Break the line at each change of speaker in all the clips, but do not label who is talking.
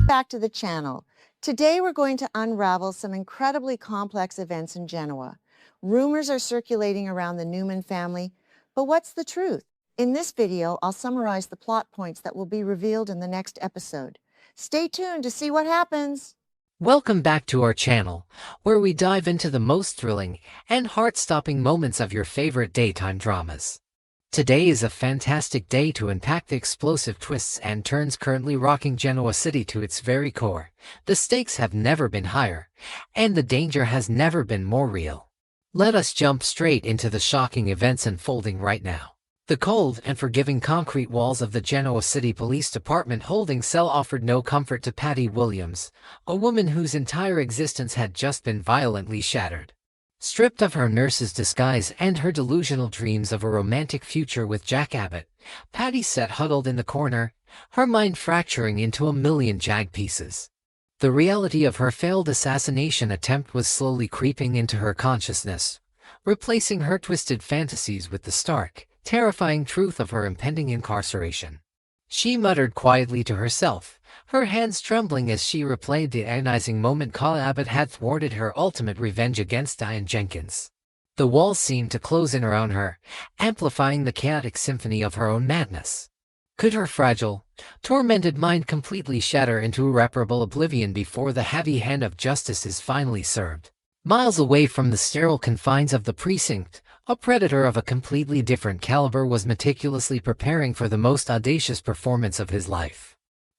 back to the channel. Today we're going to unravel some incredibly complex events in Genoa. Rumors are circulating around the Newman family, but what's the truth? In this video, I'll summarize the plot points that will be revealed in the next episode. Stay tuned to see what happens.
Welcome back to our channel, where we dive into the most thrilling and heart-stopping moments of your favorite daytime dramas. Today is a fantastic day to unpack the explosive twists and turns currently rocking Genoa City to its very core. The stakes have never been higher, and the danger has never been more real. Let us jump straight into the shocking events unfolding right now. The cold and forgiving concrete walls of the Genoa City Police Department holding cell offered no comfort to Patty Williams, a woman whose entire existence had just been violently shattered. Stripped of her nurse's disguise and her delusional dreams of a romantic future with Jack Abbott, Patty sat huddled in the corner, her mind fracturing into a million jagged pieces. The reality of her failed assassination attempt was slowly creeping into her consciousness, replacing her twisted fantasies with the stark, terrifying truth of her impending incarceration. She muttered quietly to herself, her hands trembling as she replayed the agonizing moment Carl Abbott had thwarted her ultimate revenge against Diane Jenkins. The walls seemed to close in around her, amplifying the chaotic symphony of her own madness. Could her fragile, tormented mind completely shatter into irreparable oblivion before the heavy hand of justice is finally served? Miles away from the sterile confines of the precinct, a predator of a completely different caliber was meticulously preparing for the most audacious performance of his life.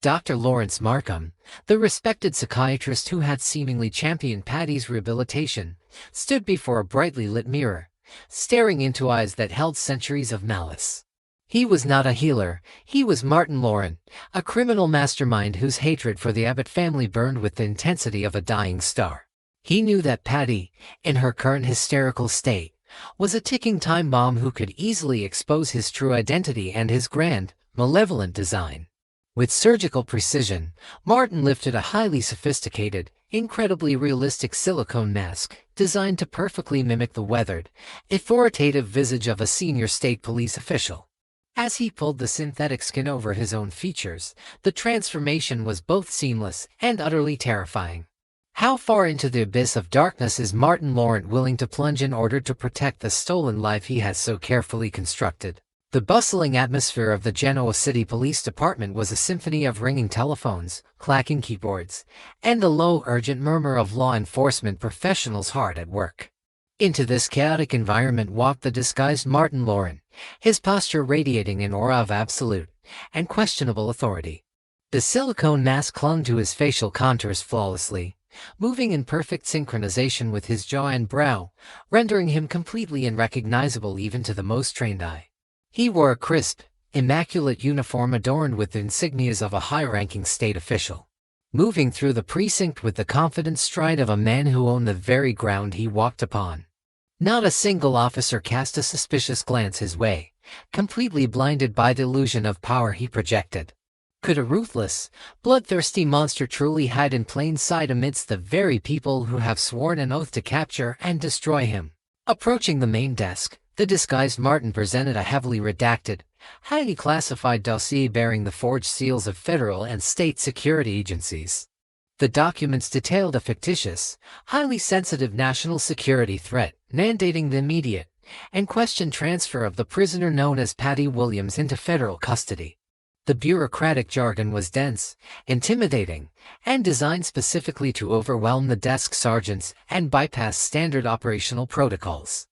Dr. Lawrence Markham, the respected psychiatrist who had seemingly championed Patty's rehabilitation, stood before a brightly lit mirror, staring into eyes that held centuries of malice. He was not a healer, he was Martin Lauren, a criminal mastermind whose hatred for the Abbott family burned with the intensity of a dying star. He knew that Patty, in her current hysterical state, was a ticking time bomb who could easily expose his true identity and his grand, malevolent design. With surgical precision, Martin lifted a highly sophisticated, incredibly realistic silicone mask, designed to perfectly mimic the weathered, authoritative visage of a senior state police official. As he pulled the synthetic skin over his own features, the transformation was both seamless and utterly terrifying. How far into the abyss of darkness is Martin Laurent willing to plunge in order to protect the stolen life he has so carefully constructed? The bustling atmosphere of the Genoa City Police Department was a symphony of ringing telephones, clacking keyboards, and the low, urgent murmur of law enforcement professionals hard at work. Into this chaotic environment walked the disguised Martin Laurent, his posture radiating an aura of absolute and questionable authority. The silicone mask clung to his facial contours flawlessly, moving in perfect synchronization with his jaw and brow, rendering him completely unrecognizable even to the most trained eye. He wore a crisp, immaculate uniform adorned with the insignias of a high-ranking state official. Moving through the precinct with the confident stride of a man who owned the very ground he walked upon. Not a single officer cast a suspicious glance his way, completely blinded by the illusion of power he projected. Could a ruthless, bloodthirsty monster truly hide in plain sight amidst the very people who have sworn an oath to capture and destroy him? Approaching the main desk, the disguised Martin presented a heavily redacted, highly classified dossier bearing the forged seals of federal and state security agencies. The documents detailed a fictitious, highly sensitive national security threat, mandating the immediate and questioned transfer of the prisoner known as Patty Williams into federal custody. The bureaucratic jargon was dense, intimidating, and designed specifically to overwhelm the desk sergeants and bypass standard operational protocols.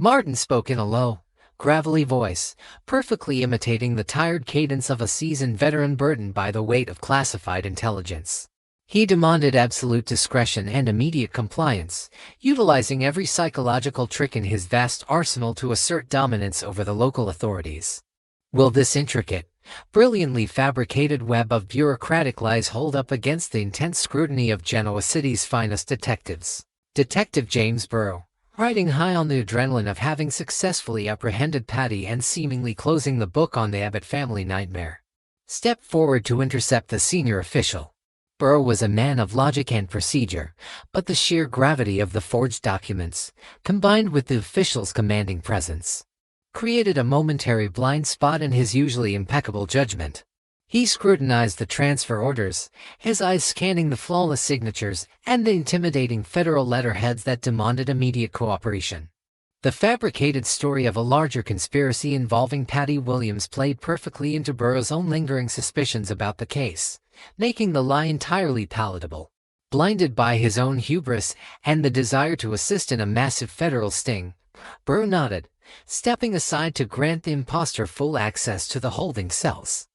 Martin spoke in a low, gravelly voice, perfectly imitating the tired cadence of a seasoned veteran burdened by the weight of classified intelligence. He demanded absolute discretion and immediate compliance, utilizing every psychological trick in his vast arsenal to assert dominance over the local authorities. Will this intricate, brilliantly fabricated web of bureaucratic lies hold up against the intense scrutiny of Genoa City's finest detectives? Detective James Burrow, riding high on the adrenaline of having successfully apprehended Patty and seemingly closing the book on the Abbott family nightmare, stepped forward to intercept the senior official. Burrow was a man of logic and procedure, but the sheer gravity of the forged documents, combined with the official's commanding presence, created a momentary blind spot in his usually impeccable judgment. He scrutinized the transfer orders, his eyes scanning the flawless signatures and the intimidating federal letterheads that demanded immediate cooperation. The fabricated story of a larger conspiracy involving Patty Williams played perfectly into Burroughs' own lingering suspicions about the case, making the lie entirely palatable. Blinded by his own hubris and the desire to assist in a massive federal sting, Burrough nodded, stepping aside to grant the imposter full access to the holding cells.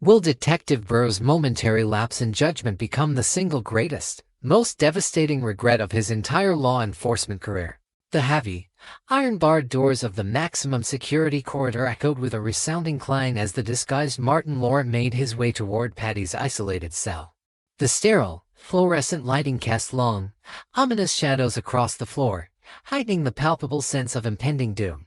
Will Detective Burroughs' momentary lapse in judgment become the single greatest, most devastating regret of his entire law enforcement career? The heavy, iron-barred doors of the maximum security corridor echoed with a resounding clang as the disguised Martin Lawrent made his way toward Patty's isolated cell. The sterile, fluorescent lighting cast long, ominous shadows across the floor, heightening the palpable sense of impending doom.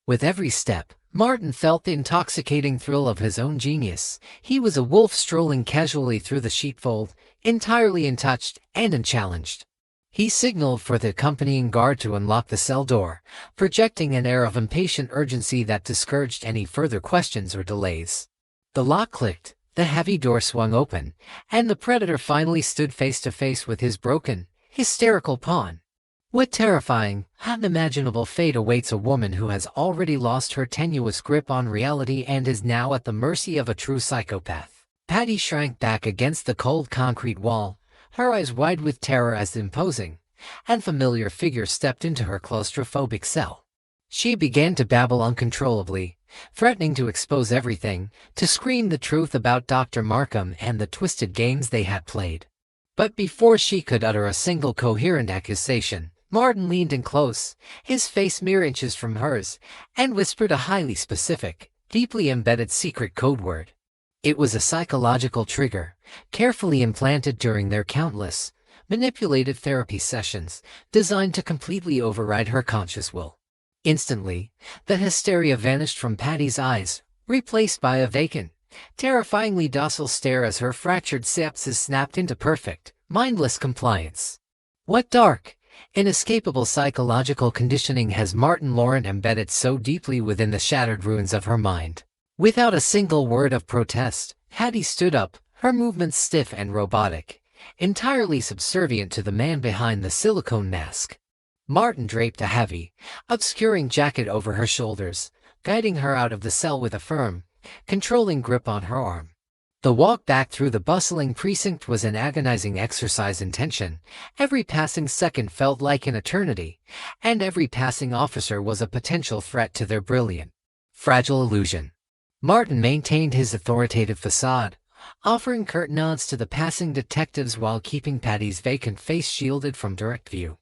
With every step, Martin felt the intoxicating thrill of his own genius. He was a wolf strolling casually through the sheepfold, entirely untouched and unchallenged. He signaled for the accompanying guard to unlock the cell door, projecting an air of impatient urgency that discouraged any further questions or delays. The lock clicked, the heavy door swung open, and the predator finally stood face to face with his broken, hysterical pawn. What terrifying, unimaginable fate awaits a woman who has already lost her tenuous grip on reality and is now at the mercy of a true psychopath? Patty shrank back against the cold concrete wall, her eyes wide with terror as the imposing and familiar figure stepped into her claustrophobic cell. She began to babble uncontrollably, threatening to expose everything, to scream the truth about Dr. Markham and the twisted games they had played. But before she could utter a single coherent accusation, Martin leaned in close, his face mere inches from hers, and whispered a highly specific, deeply embedded secret code word. It was a psychological trigger, carefully implanted during their countless, manipulated therapy sessions, designed to completely override her conscious will. Instantly, the hysteria vanished from Patty's eyes, replaced by a vacant, terrifyingly docile stare as her fractured sepsis snapped into perfect, mindless compliance. What dark, inescapable psychological conditioning has Martin Lawrent embedded so deeply within the shattered ruins of her mind? Without a single word of protest, Patty stood up, her movements stiff and robotic, entirely subservient to the man behind the silicone mask. Martin draped a heavy, obscuring jacket over her shoulders, guiding her out of the cell with a firm, controlling grip on her arm. The walk back through the bustling precinct was an agonizing exercise in tension. Every passing second felt like an eternity, and every passing officer was a potential threat to their brilliant, fragile illusion. Martin maintained his authoritative facade, offering curt nods to the passing detectives while keeping Patty's vacant face shielded from direct view.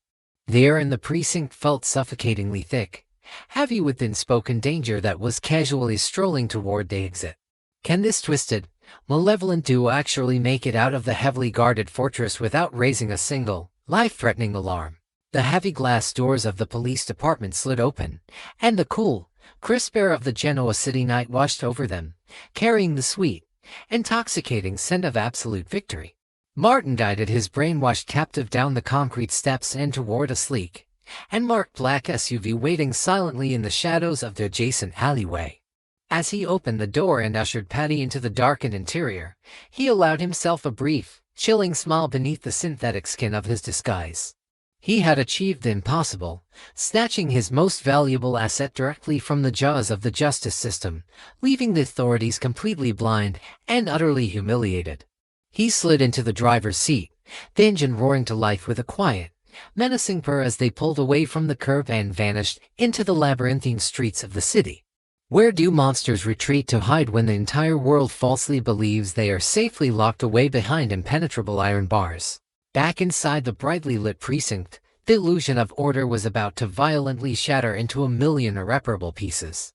The air in the precinct felt suffocatingly thick, heavy with unspoken danger that was casually strolling toward the exit. Can this twisted, malevolent duo actually make it out of the heavily guarded fortress without raising a single, life-threatening alarm? The heavy glass doors of the police department slid open, and the cool, crisp air of the Genoa City night washed over them, carrying the sweet, intoxicating scent of absolute victory. Martin guided his brainwashed captive down the concrete steps and toward a sleek and marked black SUV waiting silently in the shadows of the adjacent alleyway. As he opened the door and ushered Patty into the darkened interior, he allowed himself a brief, chilling smile beneath the synthetic skin of his disguise. He had achieved the impossible, snatching his most valuable asset directly from the jaws of the justice system, leaving the authorities completely blind and utterly humiliated. He slid into the driver's seat, the engine roaring to life with a quiet, menacing purr as they pulled away from the curve and vanished into the labyrinthine streets of the city. Where do monsters retreat to hide when the entire world falsely believes they are safely locked away behind impenetrable iron bars? Back inside the brightly lit precinct, the illusion of order was about to violently shatter into a million irreparable pieces.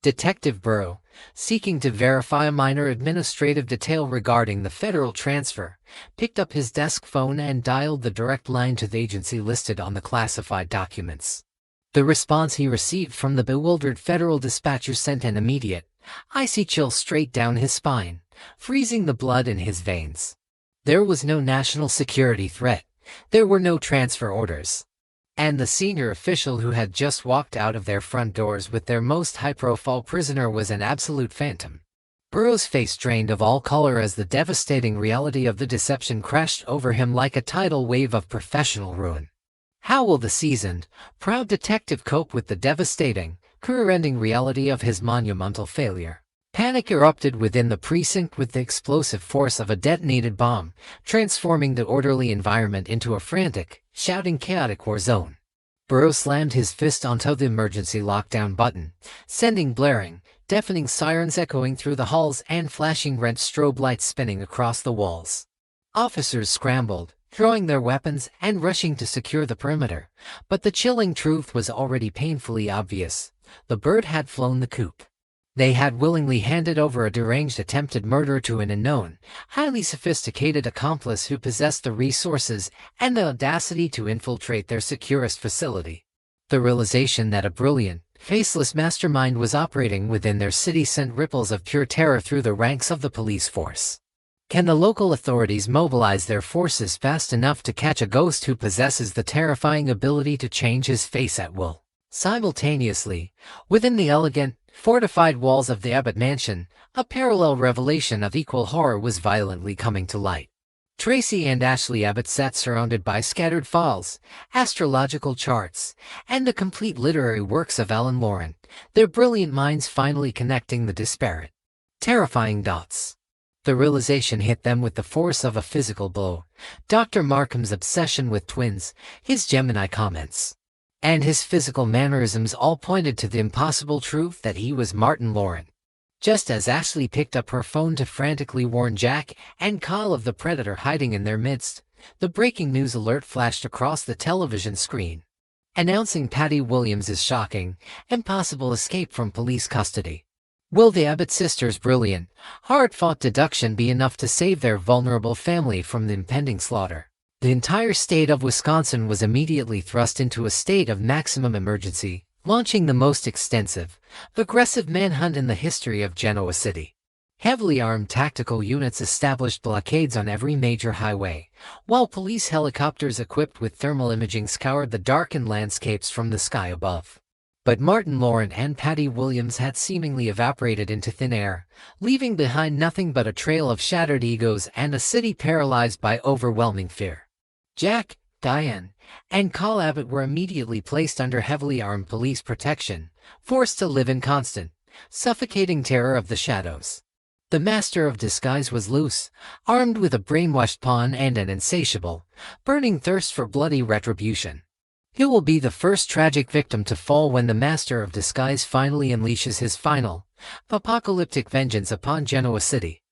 Detective Burrough, seeking to verify a minor administrative detail regarding the federal transfer, picked up his desk phone and dialed the direct line to the agency listed on the classified documents. The response he received from the bewildered federal dispatcher sent an immediate, icy chill straight down his spine, freezing the blood in his veins. There was no national security threat. There were no transfer orders. And the senior official who had just walked out of their front doors with their most high-profile prisoner was an absolute phantom. Burrow's face drained of all color as the devastating reality of the deception crashed over him like a tidal wave of professional ruin. How will the seasoned, proud detective cope with the devastating, career-ending reality of his monumental failure? Panic erupted within the precinct with the explosive force of a detonated bomb, transforming the orderly environment into a frantic, shouting chaotic war zone. Burrow slammed his fist onto the emergency lockdown button, sending blaring, deafening sirens echoing through the halls and flashing red strobe lights spinning across the walls. Officers scrambled, drawing their weapons and rushing to secure the perimeter, but the chilling truth was already painfully obvious. The bird had flown the coop. They had willingly handed over a deranged attempted murderer to an unknown, highly sophisticated accomplice who possessed the resources and the audacity to infiltrate their securest facility. The realization that a brilliant, faceless mastermind was operating within their city sent ripples of pure terror through the ranks of the police force. Can the local authorities mobilize their forces fast enough to catch a ghost who possesses the terrifying ability to change his face at will? Simultaneously, within the elegant, fortified walls of the Abbott mansion, a parallel revelation of equal horror was violently coming to light. Traci and Ashley Abbott sat surrounded by scattered files, astrological charts, and the complete literary works of Alan Loren, their brilliant minds finally connecting the disparate, terrifying dots. The realization hit them with the force of a physical blow. Dr. Markham's obsession with twins, his Gemini comments, and his physical mannerisms all pointed to the impossible truth that he was Martin Loren. Just as Ashley picked up her phone to frantically warn Jack and Kyle of the predator hiding in their midst, the breaking news alert flashed across the television screen, announcing Patty Williams' shocking, impossible escape from police custody. Will the Abbott sisters' brilliant, hard-fought deduction be enough to save their vulnerable family from the impending slaughter? The entire state of Wisconsin was immediately thrust into a state of maximum emergency, launching the most extensive, aggressive manhunt in the history of Genoa City. Heavily armed tactical units established blockades on every major highway, while police helicopters equipped with thermal imaging scoured the darkened landscapes from the sky above. But Martin Loren and Patty Williams had seemingly evaporated into thin air, leaving behind nothing but a trail of shattered egos and a city paralyzed by overwhelming fear. Jack, Diane, and Kyle Abbott were immediately placed under heavily armed police protection, forced to live in constant, suffocating terror of the shadows. The master of disguise was loose, armed with a brainwashed pawn and an insatiable, burning thirst for bloody retribution. He will be the first tragic victim to fall when the master of disguise finally unleashes his final, apocalyptic vengeance upon Genoa City.